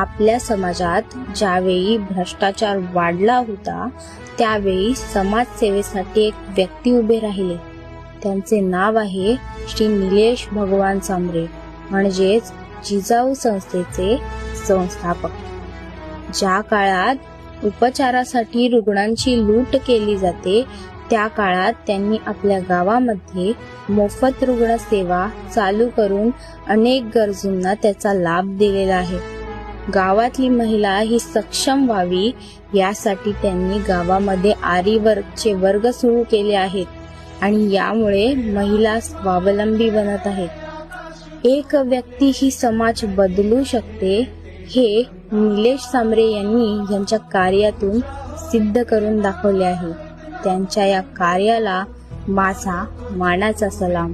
आपल्या समाजात ज्यावेळी भ्रष्टाचार वाढला होता त्यावेळी समाजसेवेसाठी एक व्यक्ती उभे राहिले. त्यांचे नाव आहे श्री निलेश भगवान सांबरे, म्हणजेच जिजाऊ संस्थेचे संस्थापक. ज्या काळात उपचारासाठी रुग्णांची लूट केली जाते त्या काळात त्यांनी आपल्या गावामध्ये मोफत रुग्ण सेवा चालू करून अनेक गरजूंना त्याचा लाभ दिलेला आहे. गावातली महिला ही सक्षम व्हावी यासाठी त्यांनी गावामध्ये आरी वर्गचे वर्ग सुरू केले आहेत आणि यामुळे महिला स्वावलंबी बनत आहेत. एक व्यक्ती ही समाज बदलू शकते हे निलेश सांबरे यांनी यांच्या कार्यातून सिद्ध करून दाखवले आहे. त्यांच्या या कार्याला माझा मानाचा सलाम.